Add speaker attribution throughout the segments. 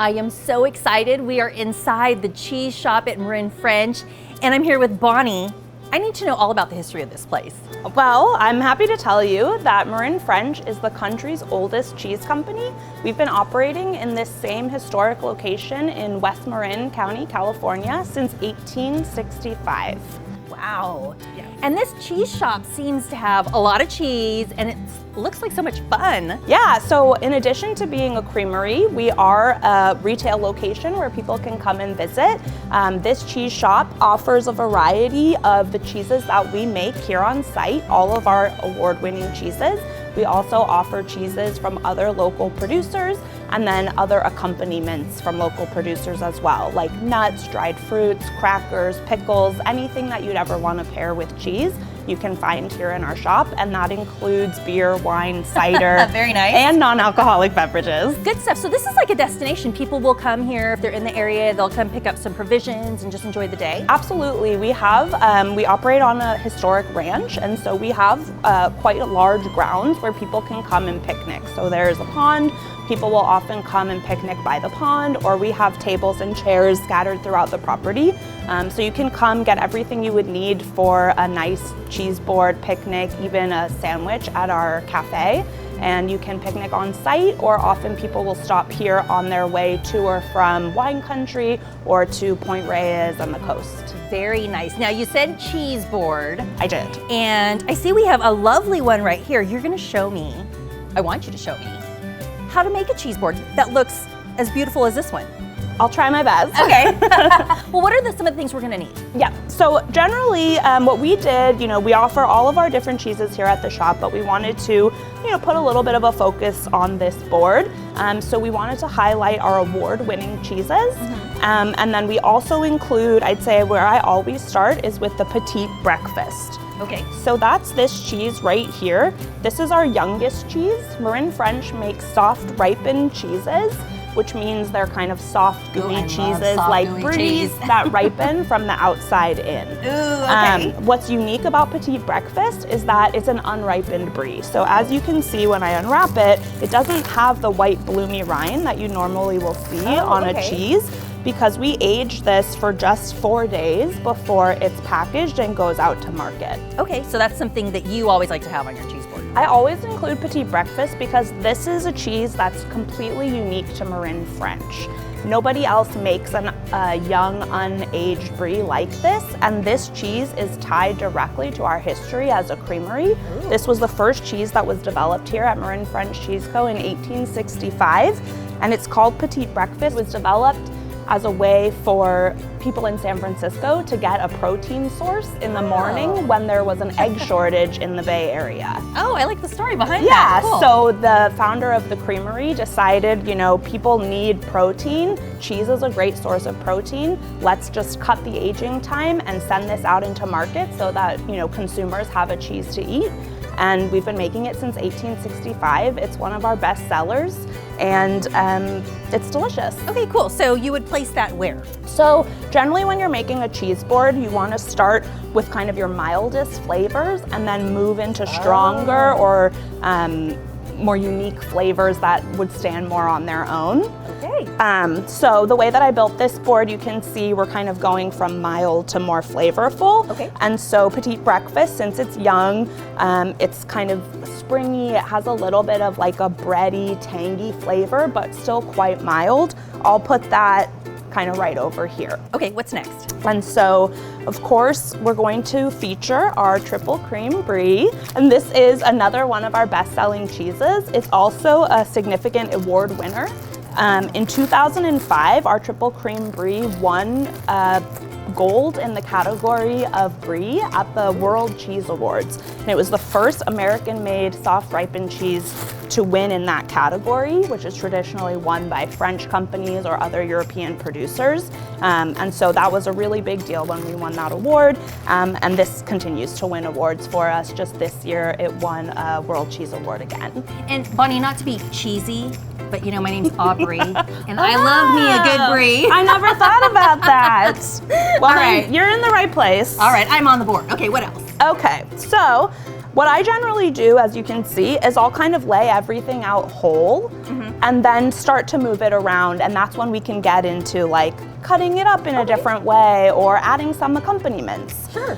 Speaker 1: I am so excited. We are inside the cheese shop at Marin French, and I'm here with Bonnie. I need to know all about the history of this place.
Speaker 2: Well, I'm happy to tell you that Marin French is the country's oldest cheese company. We've been operating in this same historic location in West Marin County, California since 1865.
Speaker 1: Wow. Yeah. And this cheese shop seems to have a lot of cheese, and it looks like so much fun.
Speaker 2: Yeah, so in addition to being a creamery, we are a retail location where people can come and visit. This cheese shop offers a variety of the cheeses that we make here on site, all of our award-winning cheeses. We also offer cheeses from other local producers and then other accompaniments from local producers as well, like nuts, dried fruits, crackers, pickles, anything that you'd ever want to pair with cheese. You can find here in our shop, and that includes beer, wine, cider,
Speaker 1: very nice,
Speaker 2: and non-alcoholic beverages.
Speaker 1: Good stuff. So this is like a destination. People will come here if they're in the area. They'll come pick up some provisions and just enjoy the day.
Speaker 2: Absolutely. We have we operate on a historic ranch, and so we have quite large grounds where people can come and picnic. So there's a pond. People will often come and picnic by the pond, or we have tables and chairs scattered throughout the property. So you can come get everything you would need for a nice cheese board picnic, even a sandwich at our cafe. And you can picnic on site, or often people will stop here on their way to or from wine country or to Point Reyes and the coast.
Speaker 1: Very nice. Now you said cheese board.
Speaker 2: I did.
Speaker 1: And I see we have a lovely one right here. You're gonna show me, I want you to show me, how to make a cheese board that looks as beautiful as this one.
Speaker 2: I'll try my best.
Speaker 1: Okay. Well, what are some of the things we're gonna need?
Speaker 2: Yeah, so generally what we did, we offer all of our different cheeses here at the shop, but we wanted to, put a little bit of a focus on this board. So we wanted to highlight our award-winning cheeses. Mm-hmm. And then we also include, I'd say where I always start is with the petite breakfast.
Speaker 1: Okay.
Speaker 2: So that's this cheese right here. This is our youngest cheese. Marin French makes soft ripened cheeses, which means they're kind of soft, gooey cheeses like bries that ripen from the outside in.
Speaker 1: Ooh, okay.
Speaker 2: What's unique about Petite Breakfast is that it's an unripened brie. So as you can see when I unwrap it, it doesn't have the white bloomy rind that you normally will see on a cheese, because we age this for just 4 days before it's packaged and goes out to market.
Speaker 1: Okay, so that's something that you always like to have on your cheese board.
Speaker 2: I always include Petite Breakfast because this is a cheese that's completely unique to Marin French. Nobody else makes a young, unaged brie like this, and this cheese is tied directly to our history as a creamery. Ooh. This was the first cheese that was developed here at Marin French Cheese Co. in 1865, and it's called Petite Breakfast. It was developed as a way for people in San Francisco to get a protein source in the morning when there was an egg shortage in the Bay Area.
Speaker 1: Oh, I like the story behind that.
Speaker 2: Yeah, cool. So the founder of the creamery decided, people need protein. Cheese is a great source of protein. Let's just cut the aging time and send this out into market so that, consumers have a cheese to eat. And we've been making it since 1865. It's one of our best sellers, and it's delicious.
Speaker 1: Okay, cool. So you would place that where?
Speaker 2: So generally when you're making a cheese board, you want to start with kind of your mildest flavors and then move into stronger or more unique flavors that would stand more on their own.
Speaker 1: Okay.
Speaker 2: So the way that I built this board, you can see we're kind of going from mild to more flavorful.
Speaker 1: Okay.
Speaker 2: And so Petite Breakfast, since it's young, it's kind of springy. It has a little bit of like a bready, tangy flavor, but still quite mild. I'll put that kind of right over here.
Speaker 1: Okay, what's next?
Speaker 2: And so, of course, we're going to feature our triple cream brie. And this is another one of our best-selling cheeses. It's also a significant award winner. In 2005, our triple cream brie won gold in the category of brie at the World Cheese Awards. And it was the first American-made soft ripened cheese to win in that category, which is traditionally won by French companies or other European producers. And so that was a really big deal when we won that award. And this continues to win awards for us. Just this year, it won a World Cheese Award again.
Speaker 1: And Bonnie, not to be cheesy, but my name's Aubrey, and I love me a good brie.
Speaker 2: I never thought about that. Well,
Speaker 1: all right.
Speaker 2: You're in the right place.
Speaker 1: All right, I'm on the board. Okay, what else?
Speaker 2: Okay, so what I generally do, as you can see, is I'll kind of lay everything out whole. Mm-hmm. and then start to move it around, and that's when we can get into like cutting it up in a different way or adding some accompaniments.
Speaker 1: Sure.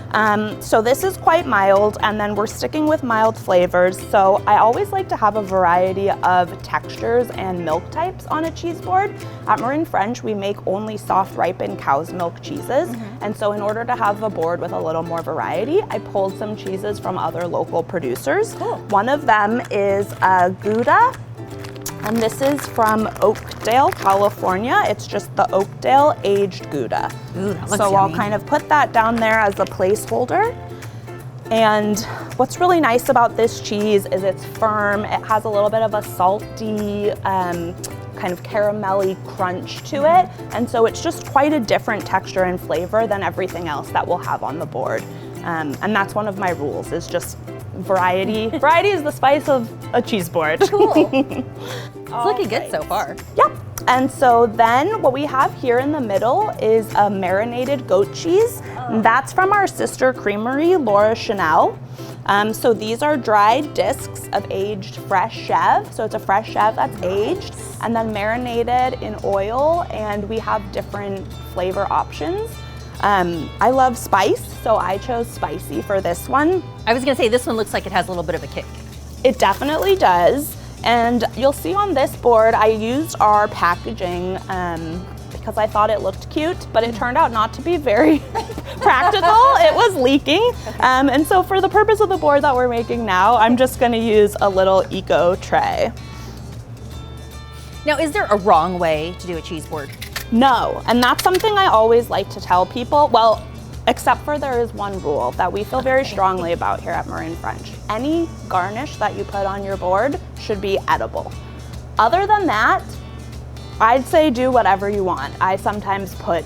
Speaker 2: So this is quite mild, and then we're sticking with mild flavors. So I always like to have a variety of textures and milk types on a cheese board. At Marin French, we make only soft ripened cow's milk cheeses. And so in order to have a board with a little more variety, I pulled some cheeses from other local producers.
Speaker 1: Cool.
Speaker 2: One of them is Gouda. And this is from Oakdale, California. It's just the Oakdale aged Gouda.
Speaker 1: Ooh, that looks
Speaker 2: so
Speaker 1: yummy.
Speaker 2: I'll kind of put that down there as a placeholder. And what's really nice about this cheese is it's firm. It has a little bit of a salty, kind of caramelly crunch to it. And so it's just quite a different texture and flavor than everything else that we'll have on the board. And that's one of my rules, is just variety. Variety is the spice of a cheese board.
Speaker 1: Cool. It's looking good so far.
Speaker 2: Yep. And so then what we have here in the middle is a marinated goat cheese. That's from our sister creamery, Laura Chanel. So these are dried discs of aged fresh chèvre. So it's a fresh chèvre that's aged and then marinated in oil, and we have different flavor options. I love spice, so I chose spicy for this one.
Speaker 1: I was gonna say this one looks like it has a little bit of a kick.
Speaker 2: It definitely does. And you'll see on this board, I used our packaging because I thought it looked cute, but it turned out not to be very practical. It was leaking. And so for the purpose of the board that we're making now, I'm just gonna use a little eco tray.
Speaker 1: Now, is there a wrong way to do a cheese board?
Speaker 2: No, and that's something I always like to tell people. Well, except for there is one rule that we feel very strongly about here at Marin French. Any garnish that you put on your board should be edible. Other than that, I'd say do whatever you want. I sometimes put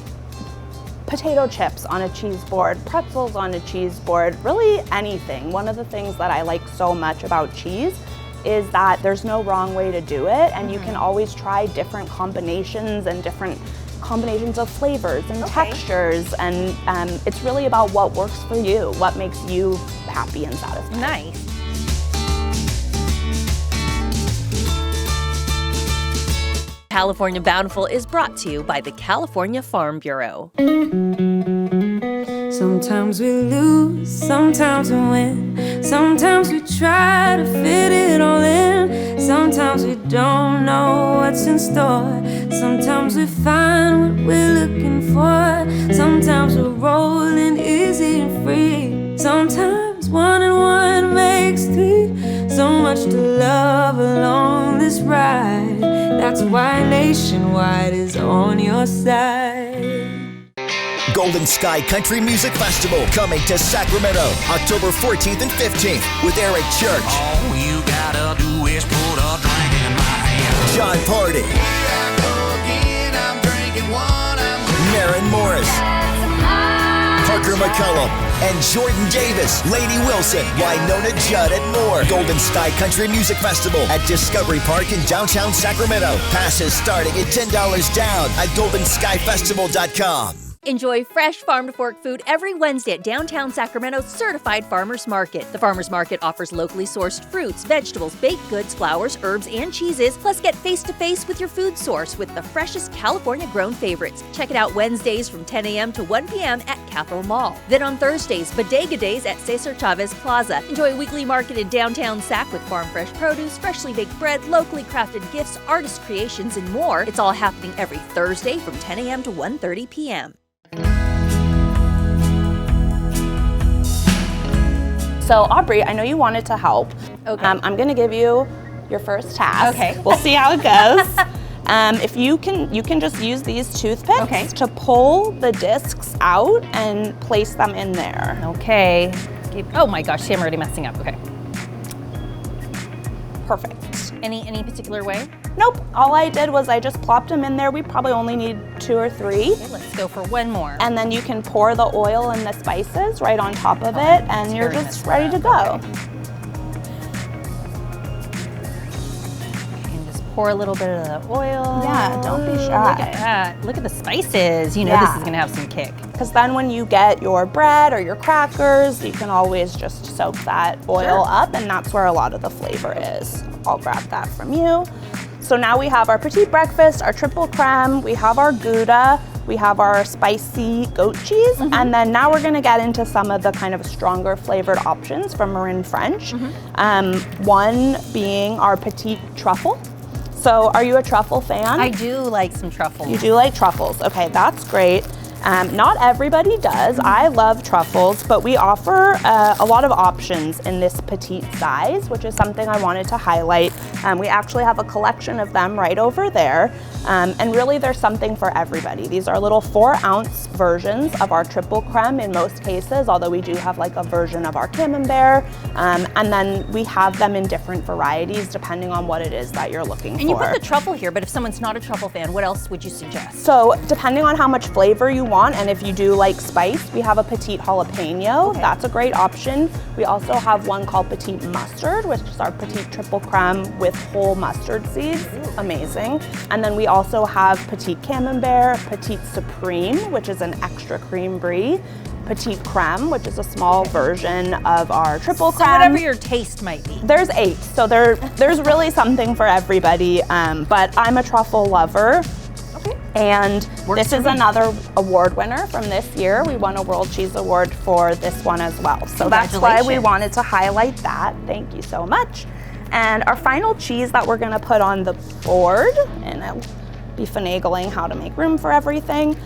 Speaker 2: potato chips on a cheese board, pretzels on a cheese board, really anything. One of the things that I like so much about cheese is that there's no wrong way to do it, and you can always try different combinations and different combinations of flavors and textures, and it's really about what works for you, what makes you happy and satisfied.
Speaker 1: Nice. California Bountiful is brought to you by the California Farm Bureau.
Speaker 3: Sometimes we lose, sometimes we win. Sometimes we try to fit it all in. Sometimes we don't know what's in store. Sometimes we find what we're looking for. Sometimes we're rolling easy and free. Sometimes 1 and 1 makes 3. So much to love along this ride. That's why Nationwide is on your side.
Speaker 4: Golden Sky Country Music Festival coming to Sacramento, October 14th and 15th with Eric Church,
Speaker 5: All you gotta do is put a drink in my hand.
Speaker 4: John Party, Marin Morris, Parker McCullum, and Jordan Davis, Lady Wilson, Winona Judd, and more. Golden Sky Country Music Festival at Discovery Park in downtown Sacramento. Passes starting at $10 down at goldenskyfestival.com.
Speaker 1: Enjoy fresh farm-to-fork food every Wednesday at downtown Sacramento's Certified Farmers Market. The Farmers Market offers locally sourced fruits, vegetables, baked goods, flours, herbs, and cheeses. Plus, get face-to-face with your food source with the freshest California-grown favorites. Check it out Wednesdays from 10 a.m. to 1 p.m. at Capitol Mall. Then on Thursdays, Bodega Days at Cesar Chavez Plaza. Enjoy a weekly market in downtown Sac with farm-fresh produce, freshly baked bread, locally crafted gifts, artist creations, and more. It's all happening every Thursday from 10 a.m. to 1:30 p.m.
Speaker 2: So Aubrey, I know you wanted to help.
Speaker 1: Okay.
Speaker 2: I'm gonna give you your first task.
Speaker 1: Okay.
Speaker 2: We'll see how it goes. If you can just use these toothpicks to pull the discs out and place them in there.
Speaker 1: Okay. Oh my gosh, see, I'm already messing up. Okay.
Speaker 2: Perfect.
Speaker 1: Any particular way?
Speaker 2: Nope, all I did was I just plopped them in there. We probably only need 2 or 3.
Speaker 1: Okay, let's go for one more.
Speaker 2: And then you can pour the oil and the spices right on top of it, and you're just ready to go.
Speaker 1: And just pour a little bit of the oil.
Speaker 2: Yeah, don't be shy.
Speaker 1: Look at that. Look at the spices. You know this is gonna have some kick.
Speaker 2: Because then when you get your bread or your crackers, you can always just soak that oil up, and that's where a lot of the flavor is. I'll grab that from you. So now we have our petite breakfast, our triple creme, we have our Gouda, we have our spicy goat cheese, and then now we're gonna get into some of the kind of stronger flavored options from Marin French. One being our petite truffle. So are you a truffle fan?
Speaker 1: I do like some truffles.
Speaker 2: You do like truffles, okay, that's great. Not everybody does. I love truffles, but we offer a lot of options in this petite size, which is something I wanted to highlight. We actually have a collection of them right over there. And really there's something for everybody. These are little 4-ounce versions of our triple creme in most cases, although we do have like a version of our camembert. And then we have them in different varieties depending on what it is that you're looking for.
Speaker 1: And you put the truffle here, but if someone's not a truffle fan, what else would you suggest?
Speaker 2: So depending on how much flavor you want, and if you do like spice, we have a petite jalapeno. Okay. That's a great option. We also have one called petite mustard, which is our petite triple creme with whole mustard seeds. Amazing. And then we also have petite camembert, petite supreme, which is an extra cream brie, petite creme, which is a small version of our triple creme.
Speaker 1: So whatever your taste might be.
Speaker 2: There's 8, so there's really something for everybody, but I'm a truffle lover. And this is another award winner from this year. We won a World Cheese Award for this one as well. So that's why we wanted to highlight that. Thank you so much. And our final cheese that we're gonna put on the board, and I'll be finagling how to make room for everything,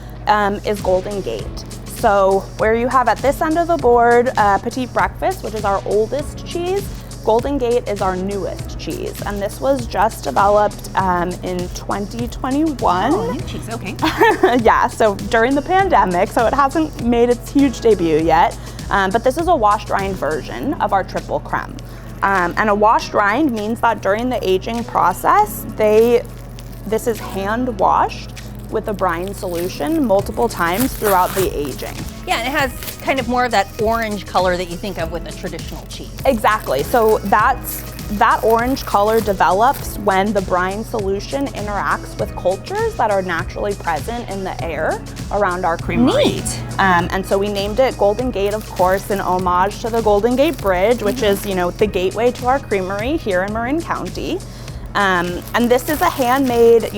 Speaker 2: is Golden Gate. So where you have at this end of the board, Petite Breakfast, which is our oldest cheese, Golden Gate is our newest cheese, and this was just developed in 2021.
Speaker 1: Oh, new cheese, okay.
Speaker 2: Yeah, so during the pandemic, so it hasn't made its huge debut yet, but this is a washed rind version of our triple creme. And a washed rind means that during the aging process, this is hand washed with a brine solution multiple times throughout the aging.
Speaker 1: Yeah, and it has kind of more of that orange color that you think of with a traditional cheese.
Speaker 2: Exactly, so that orange color develops when the brine solution interacts with cultures that are naturally present in the air around our creamery.
Speaker 1: Neat.
Speaker 2: And so we named it Golden Gate, of course, in homage to the Golden Gate Bridge, which is, the gateway to our creamery here in Marin County. And this is a handmade,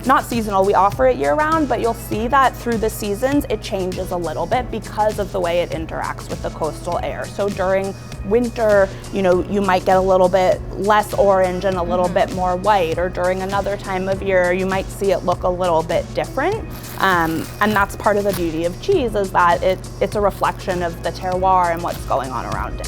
Speaker 2: not seasonal, we offer it year round, but you'll see that through the seasons it changes a little bit because of the way it interacts with the coastal air. So during winter, you might get a little bit less orange and a little bit more white, or during another time of year you might see it look a little bit different. And that's part of the beauty of cheese, is that it's a reflection of the terroir and what's going on around it.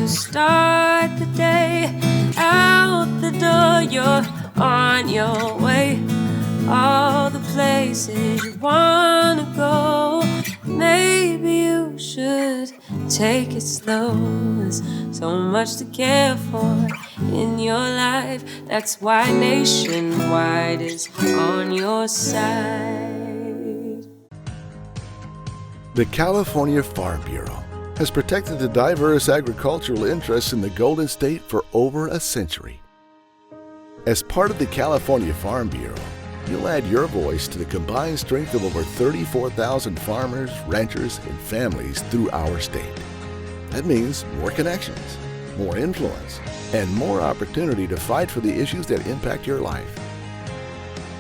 Speaker 3: Start the day, out the door, you're on your way. All the places you wanna go, maybe you should take it slow. There's so much to care for in your life. That's why Nationwide is on your side.
Speaker 6: The California Farm Bureau has protected the diverse agricultural interests in the Golden State for over a century. As part of the California Farm Bureau, you'll add your voice to the combined strength of over 34,000 farmers, ranchers, and families through our state. That means more connections, more influence, and more opportunity to fight for the issues that impact your life.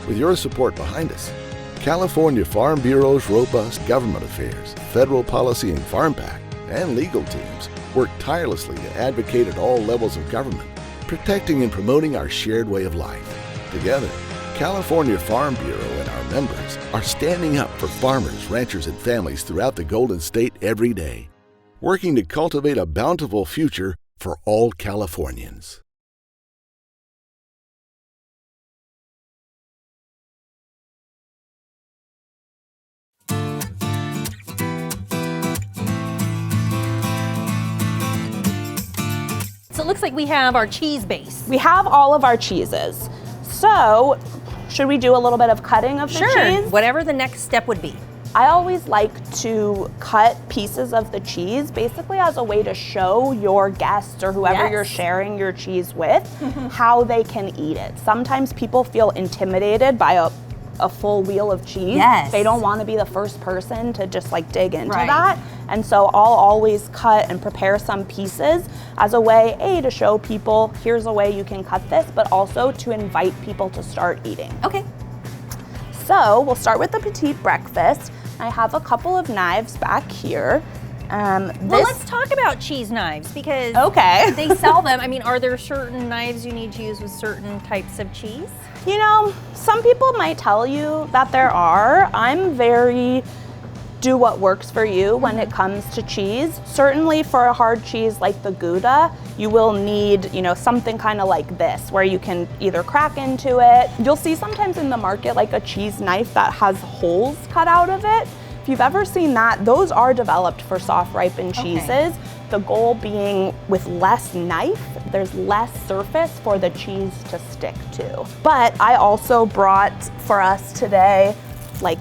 Speaker 6: With your support behind us, California Farm Bureau's robust government affairs, federal policy and farm pact, and legal teams work tirelessly to advocate at all levels of government, protecting and promoting our shared way of life. Together, California Farm Bureau and our members are standing up for farmers, ranchers, and families throughout the Golden State every day, working to cultivate a bountiful future for all Californians.
Speaker 1: So it looks like we have our cheese base.
Speaker 2: We have all of our cheeses. So, should we do a little bit of cutting of the cheese?
Speaker 1: Whatever the next step would be.
Speaker 2: I always like to cut pieces of the cheese basically as a way to show your guests or whoever you're sharing your cheese with how they can eat it. Sometimes people feel intimidated by a full wheel of cheese. They don't want to be the first person to just like dig into that. And so I'll always cut and prepare some pieces as a way, A, to show people, here's a way you can cut this, but also to invite people to start eating.
Speaker 1: Okay.
Speaker 2: So we'll start with the petite breakfast. I have a couple of knives back here.
Speaker 1: Well, let's talk about cheese knives because they sell them. I mean, are there certain knives you need to use with certain types of cheese?
Speaker 2: You know, some people might tell you that there are. I'm very do what works for you when it comes to cheese. Certainly for a hard cheese like the Gouda, you will need, you know, something kind of like this where you can either crack into it. You'll see sometimes in the market like a cheese knife that has holes cut out of it. If you've ever seen that, those are developed for soft ripened cheeses. The goal being with less knife, there's less surface for the cheese to stick to. But I also brought for us today like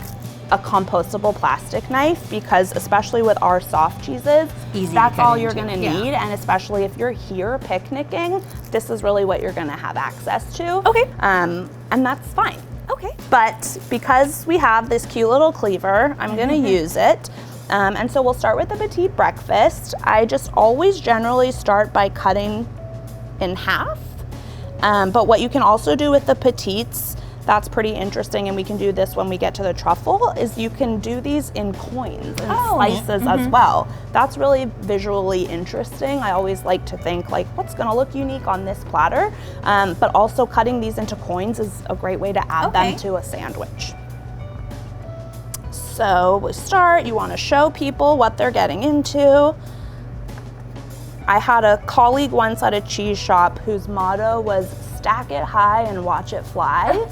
Speaker 2: a compostable plastic knife because especially with our soft cheeses, that's all you're gonna need. And especially if you're here picnicking, this is really what you're gonna have access to.
Speaker 1: Okay.
Speaker 2: And that's fine.
Speaker 1: Okay.
Speaker 2: But because we have this cute little cleaver, I'm gonna use it. And so we'll start with the petite breakfast. I just always generally start by cutting in half. But what you can also do with the petites, that's pretty interesting, and we can do this when we get to the truffle, is you can do these in coins and slices as well. That's really visually interesting. I always like to think like, what's gonna look unique on this platter? But also cutting these into coins is a great way to add them to a sandwich. So we start, you wanna show people what they're getting into. I had a colleague once at a cheese shop whose motto was stack it high and watch it fly.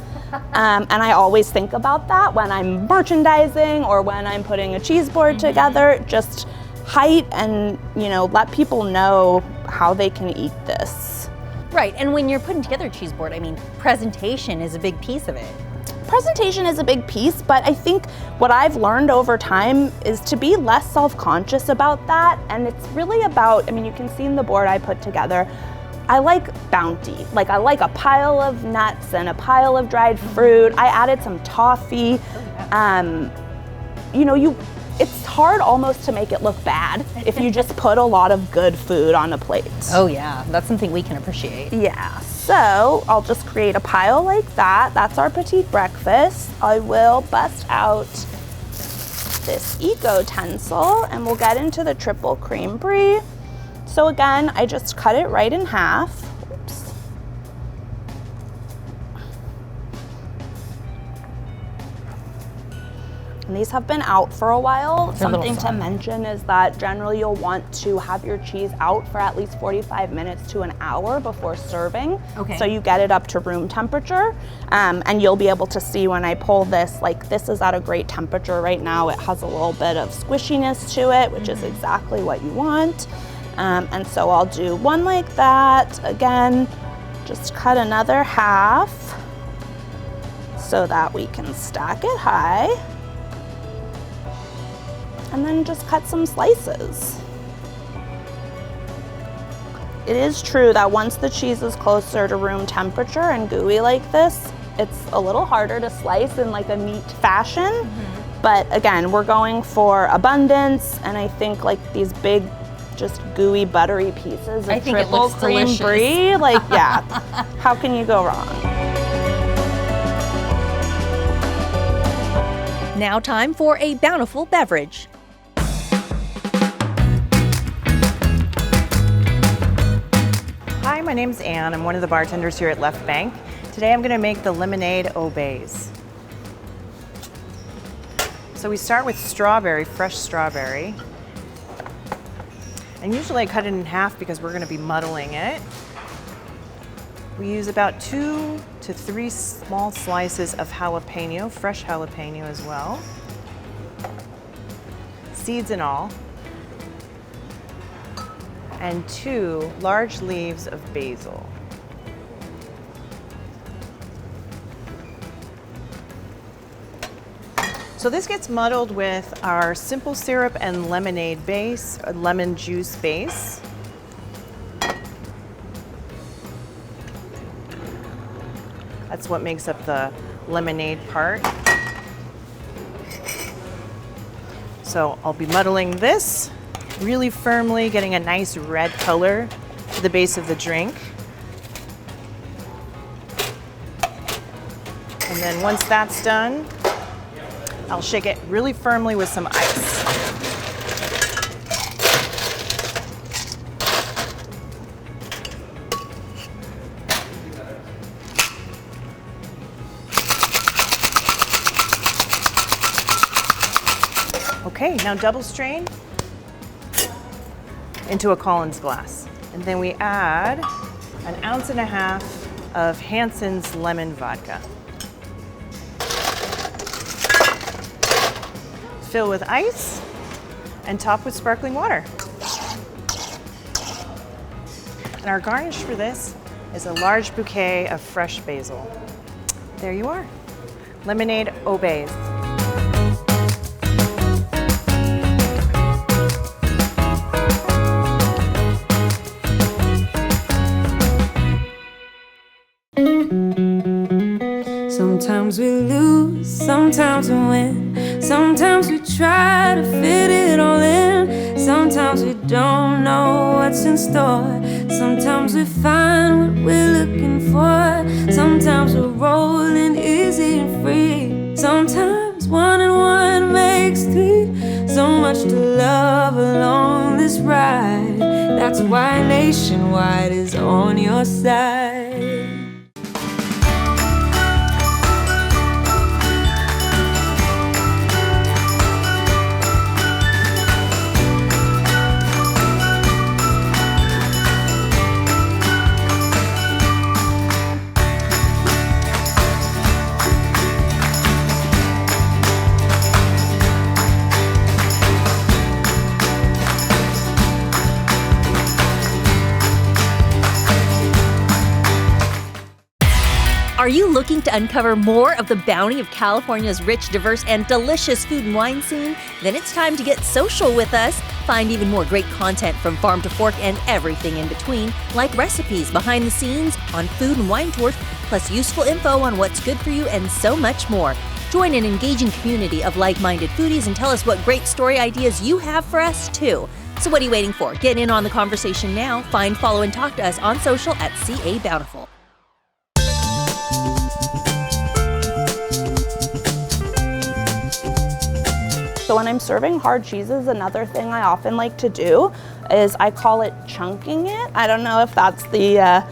Speaker 2: And I always think about that when I'm merchandising or when I'm putting a cheese board together, just height and, you know, let people know how they can eat this.
Speaker 1: Right, and when you're putting together a cheese board, I mean, presentation is a big piece of it.
Speaker 2: Presentation is a big piece, but I think what I've learned over time is to be less self-conscious about that. And it's really about, I mean, you can see in the board I put together, I like bounty. Like I like a pile of nuts and a pile of dried fruit. I added some toffee. You know, it's hard almost to make it look bad if you just put a lot of good food on a plate.
Speaker 1: Oh yeah, that's something we can appreciate.
Speaker 2: Yeah, so I'll just create a pile like that. That's our petite breakfast. I will bust out this eco-utensil and we'll get into the triple cream brie. So again, I just cut it right in half. Oops. And these have been out for a while. Something to mention is that generally you'll want to have your cheese out for at least 45 minutes to an hour before serving.
Speaker 1: Okay.
Speaker 2: So you get it up to room temperature. And you'll be able to see when I pull this, like this is at a great temperature right now. It has a little bit of squishiness to it, which is exactly what you want. And so I'll do one like that. Again, just cut another half so that we can stack it high. And then just cut some slices. It is true that once the cheese is closer to room temperature and gooey like this, it's a little harder to slice in like a neat fashion. But again, we're going for abundance, and I think like these big, just gooey, buttery pieces of triple cream brie, like yeah, how can you go wrong?
Speaker 1: Now time for a Bountiful Beverage.
Speaker 7: Hi, my name's Anne. I'm one of the bartenders here at Left Bank. Today I'm going to make the lemonade obeys. So we start with strawberry, fresh strawberry. And usually I cut it in half because we're going to be muddling it. We use about 2 to 3 small slices of jalapeno, fresh jalapeno as well. Seeds and all. And 2 large leaves of basil. So this gets muddled with our simple syrup and lemonade base, or lemon juice base. That's what makes up the lemonade part. So I'll be muddling this really firmly, getting a nice red color to the base of the drink. And then once that's done, I'll shake it really firmly with some ice. Okay, now double strain into a Collins glass. And then we add 1.5 ounces of Hansen's lemon vodka. Fill with ice and top with sparkling water. And our garnish for this is a large bouquet of fresh basil. There you are. Lemonade obeys.
Speaker 3: Sometimes we lose, sometimes we win. Sometimes we try to fit it all in. Sometimes we don't know what's in store. Sometimes we find what we're looking for. Sometimes we're rolling easy and free. Sometimes 1 and 1 makes 3. So much to love along this ride. That's why Nationwide is on your side.
Speaker 1: Are you looking to uncover more of the bounty of California's rich, diverse, and delicious food and wine scene? Then it's time to get social with us. Find even more great content from farm to fork and everything in between, like recipes, behind the scenes, on food and wine tours, plus useful info on what's good for you and so much more. Join an engaging community of like-minded foodies and tell us what great story ideas you have for us, too. So what are you waiting for? Get in on the conversation now. Find, follow, and talk to us on social at CA Bountiful.
Speaker 2: So when I'm serving hard cheeses, another thing I often like to do is I call it chunking it. I don't know if that's the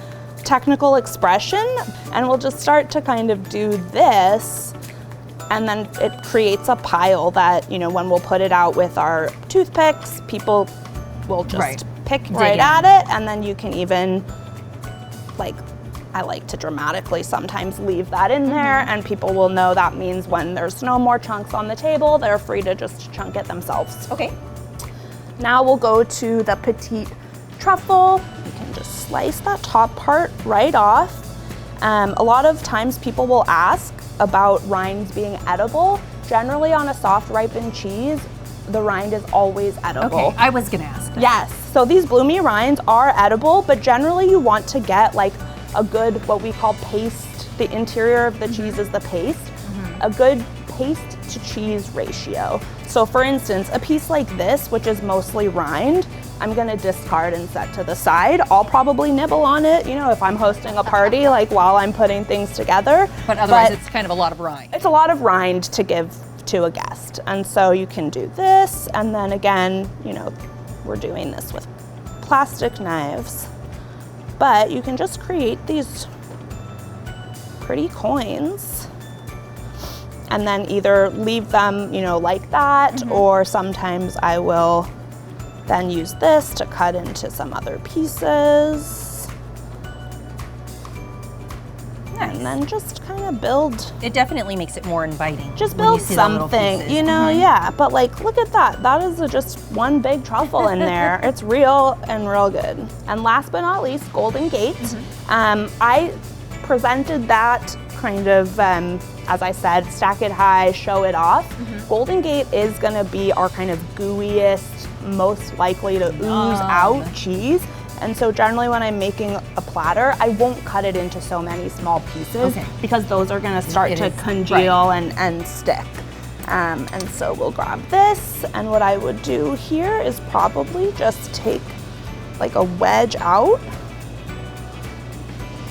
Speaker 2: technical expression. And we'll just start to kind of do this, and then it creates a pile that, you know, when we'll put it out with our toothpicks, people will just pick right at it, and then you can even, like, I like to dramatically sometimes leave that in there, and people will know that means when there's no more chunks on the table, they're free to just chunk it themselves.
Speaker 1: Okay.
Speaker 2: Now we'll go to the petite truffle. You can just slice that top part right off. A lot of times people will ask about rinds being edible. Generally on a soft ripened cheese, the rind is always edible.
Speaker 1: Okay, I was gonna ask that.
Speaker 2: Yes, so these bloomy rinds are edible, but generally you want to get like a good, what we call paste, the interior of the cheese is the paste, a good paste to cheese ratio. So for instance, a piece like this, which is mostly rind, I'm gonna discard and set to the side. I'll probably nibble on it, you know, if I'm hosting a party, like while I'm putting things together.
Speaker 1: But otherwise it's kind of a lot of rind.
Speaker 2: It's a lot of rind to give to a guest. And so you can do this, and then again, you know, we're doing this with plastic knives. But you can just create these pretty coins and then either leave them, you know, like that, or sometimes I will then use this to cut into some other pieces. Nice. And then just kind of build.
Speaker 1: It definitely makes it more inviting.
Speaker 2: Just build something, you know, yeah. But like, look at that. That is just one big truffle in there. It's real and real good. And last but not least, Golden Gate. I presented that kind of, as I said, stack it high, show it off. Golden Gate is gonna be our kind of gooeyest, most likely to ooze out cheese. And so generally when I'm making a platter, I won't cut it into so many small pieces because those are gonna start to congeal and stick. And so we'll grab this, and what I would do here is probably just take like a wedge out.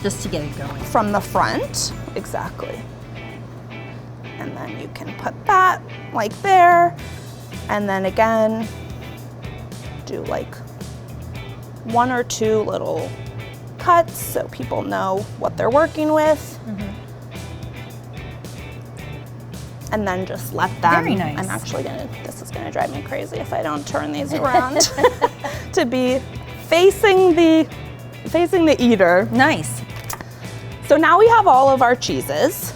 Speaker 1: Just to get it going.
Speaker 2: From the front, exactly. And then you can put that like there, and then again, do like 1 or 2 little cuts so people know what they're working with. And then just let them.
Speaker 1: Very nice.
Speaker 2: I'm actually this is gonna drive me crazy if I don't turn these around to be facing the eater.
Speaker 1: Nice.
Speaker 2: So now we have all of our cheeses,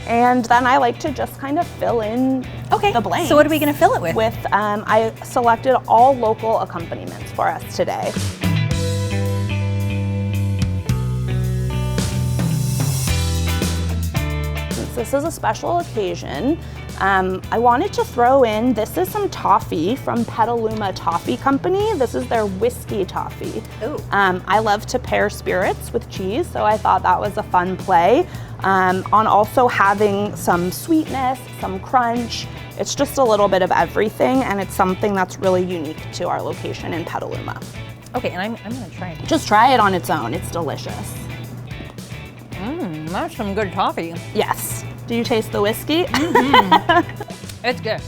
Speaker 2: and then I like to just kind of fill in the blanks.
Speaker 1: So what are we gonna fill it with?
Speaker 2: I selected all local accompaniments for us today. Since this is a special occasion, I wanted to throw in, this is some toffee from Petaluma Toffee Company. This is their whiskey toffee.
Speaker 1: Ooh.
Speaker 2: I love to pair spirits with cheese, so I thought that was a fun play on also having some sweetness, some crunch. It's just a little bit of everything, and it's something that's really unique to our location in Petaluma.
Speaker 1: Okay, and I'm gonna try it.
Speaker 2: Just try it on its own, it's delicious.
Speaker 1: That's some good toffee.
Speaker 2: Yes. Do you taste the whiskey?
Speaker 1: It's good.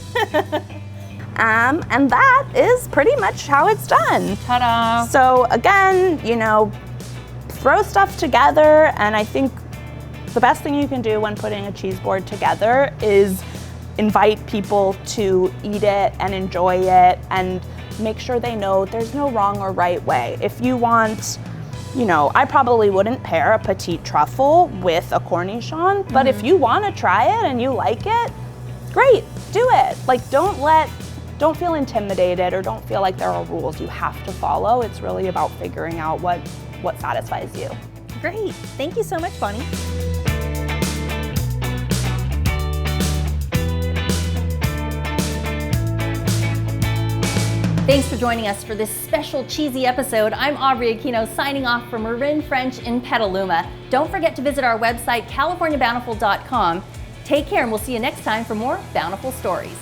Speaker 2: And that is pretty much how it's done.
Speaker 1: Ta-da.
Speaker 2: So again, you know, throw stuff together, and I think the best thing you can do when putting a cheese board together is invite people to eat it and enjoy it, and make sure they know there's no wrong or right way. If you want, you know, I probably wouldn't pair a petite truffle with a cornichon, but if you want to try it and you like it, great, do it. Like, don't feel intimidated, or don't feel like there are rules you have to follow. It's really about figuring out what satisfies you.
Speaker 1: Great. Thank you so much, Bonnie. Thanks for joining us for this special cheesy episode. I'm Aubrey Aquino signing off from Marin French in Petaluma. Don't forget to visit our website, CaliforniaBountiful.com. Take care, and we'll see you next time for more Bountiful Stories.